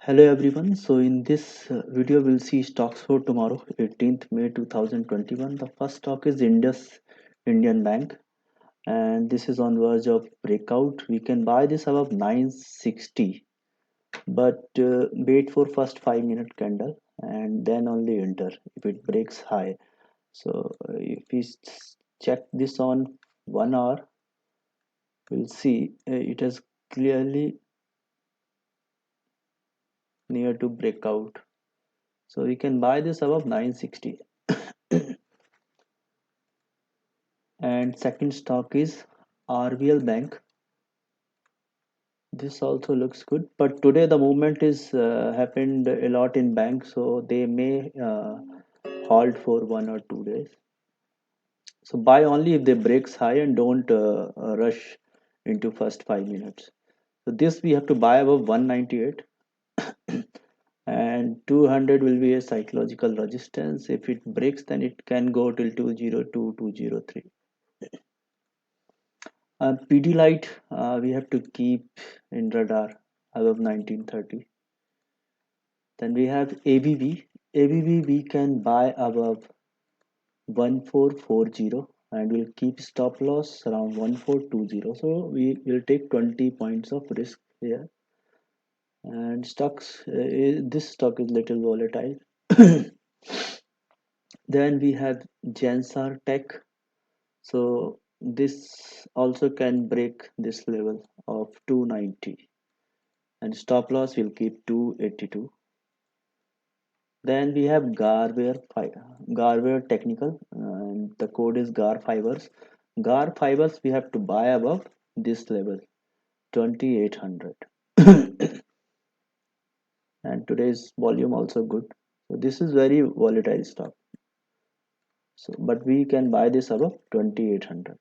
Hello everyone. So in this video we'll see stocks for tomorrow 18th May 2021. The first stock is Indus Indian Bank and this is on verge of breakout. We can buy this above 960 but wait for first 5-minute candle and then only enter if it breaks high. So if we check this on 1 hour, we'll see it is clearly near to breakout. So we can buy this above 960. And second stock is RBL Bank. This also looks good, but today the movement is happened a lot in bank, so they may halt for 1 or 2 days. So buy only if they breaks high and don't rush into first 5 minutes. So this we have to buy above 198, and 200 will be a psychological resistance. If it breaks, then it can go till 202, 203. PD light we have to keep in radar above 1930. Then we have ABB. ABB we can buy above 1440 and we'll keep stop loss around 1420. So we will take 20 points of risk here. And stocks, this stock is little volatile. Then we have Jansar Tech. So this also can break this level of 290 and stop loss will keep 282. Then we have Garware Technical, and the code is GAR Fibers. GAR Fibers we have to buy above this level 2800, and today's volume also good. So this is very volatile stock. So but we can buy this above 2800.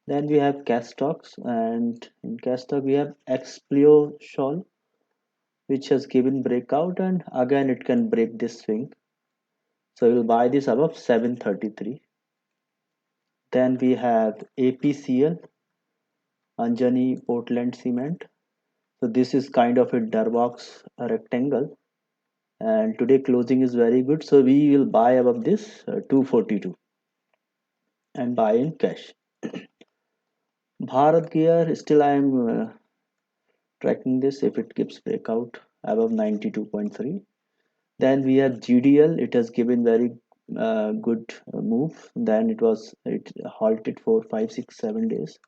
Then we have cash stocks, and in cash stock we have Explio Shawl, which has given breakout, and again it can break this swing. So we'll buy this above 733. Then we have APCL, Anjani Portland Cement. So this is kind of a Darbox rectangle, and today closing is very good. So we will buy above this 242 and buy in cash. Bharat Gear, still I am tracking this if it gives breakout above 92.3. Then we have GDL. It has given very good move. Then it halted for 5, 6, 7 days,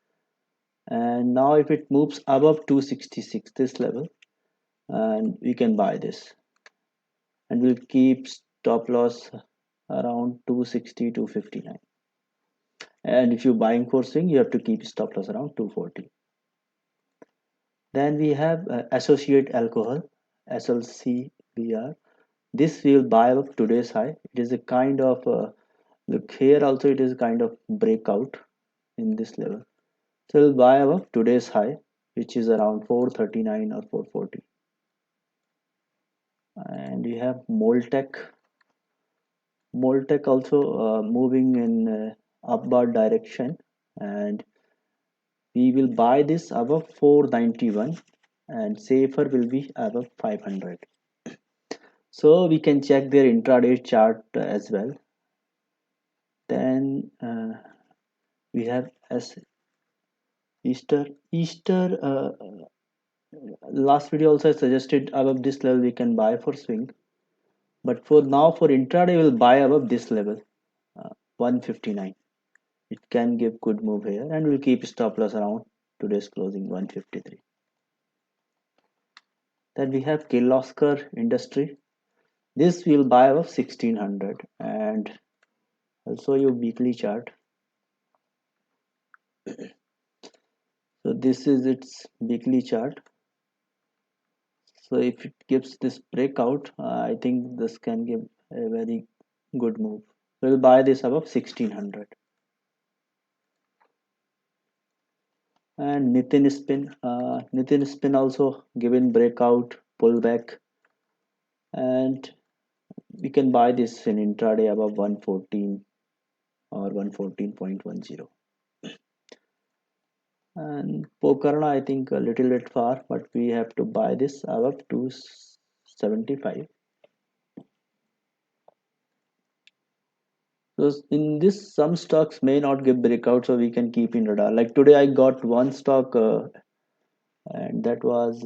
and now if it moves above 266 this level, and we can buy this, and we'll keep stop loss around 260, 259. And if you're buying for swing, you have to keep stop loss around 240. Then we have associate alcohol, SLCBR. This we will buy up today's high. It is a kind of look here also, it is kind of breakout in this level. So we'll buy above today's high, which is around 439 or 440. And we have Moltech. Moltech also moving in upward direction, and we will buy this above 491 and safer will be above 500. So we can check their intraday chart as well. Then we have as Easter last video also I suggested above this level we can buy for swing, but for now for intraday we'll buy above this level 159. It can give good move here, and we'll keep stop loss around today's closing 153. Then we have Kirloskar Industry. This we'll buy above 1600, and I'll show you weekly chart. So this is its weekly chart. So if it gives this breakout, I think this can give a very good move. We'll buy this above 1600. And Nitin Spin also given breakout pullback, and we can buy this in intraday above 114 or 114.10. And Pokarna, I think a little bit far, but we have to buy this above 275. So in this, some stocks may not give breakout, so we can keep in radar. Like today, I got one stock, and that was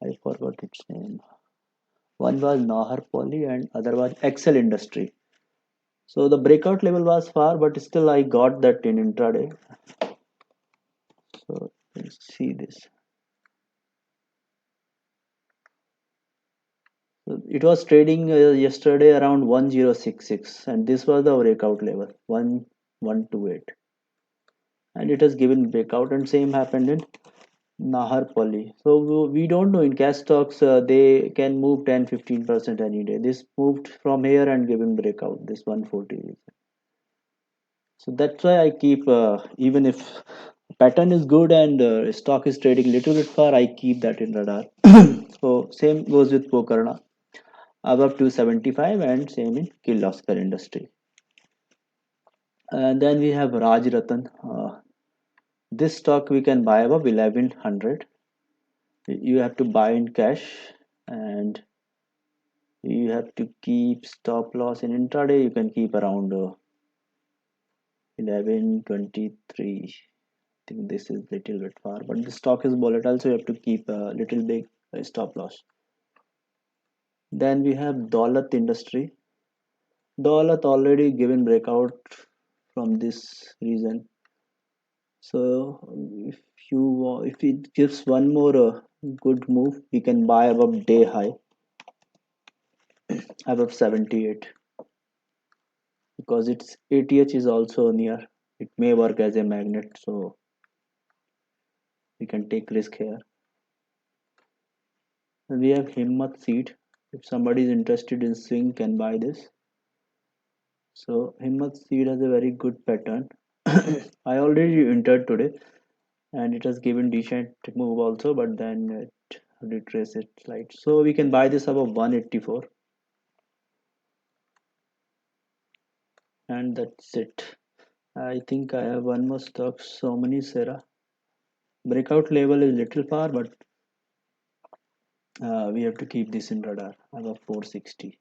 I forgot its name. One was Nahar Poly, and other was Excel Industry. So the breakout level was far, but still I got that in intraday. So let's see this. So it was trading yesterday around 1066, and this was the breakout level 1128, and it has given breakout, and same happened in Nahar Poly. So we don't know in cash stocks, they can move 10-15% any day. This moved from here and giving breakout this 140. So that's why I keep, even if pattern is good and stock is trading little bit far, I keep that in radar. So same goes with Pokarna above 275, and same in Kirloskar Industry. And then we have Raj Ratan. This stock we can buy above 1100. You have to buy in cash, and you have to keep stop loss in intraday. You can keep around 1123. I think this is little bit far, but the stock is volatile, so you have to keep a little big stop loss. Then we have Daulat Industry. Daulat already given breakout from this reason. So if it gives one more good move, we can buy above day high above 78, because its ATH is also near. It may work as a magnet, so we can take risk here. And we have Himmat Seed. If somebody is interested in swing, can buy this. So Himmat Seed has a very good pattern. I already entered today, and it has given decent move also, but then it retrace it slight. So we can buy this above 184, and that's it. I think I have one more stock, so many Sera. Breakout level is little far, but we have to keep this in radar above 460.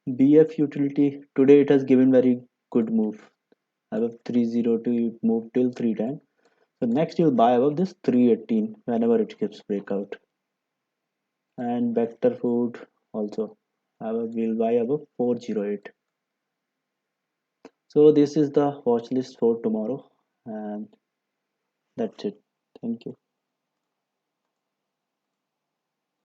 BF utility today it has given very good move above 302. You move till 3 times. So next you'll buy above this 318 whenever it gives breakout. And Vector Food also we'll buy above 408. So this is the watch list for tomorrow, and that's it. Thank you.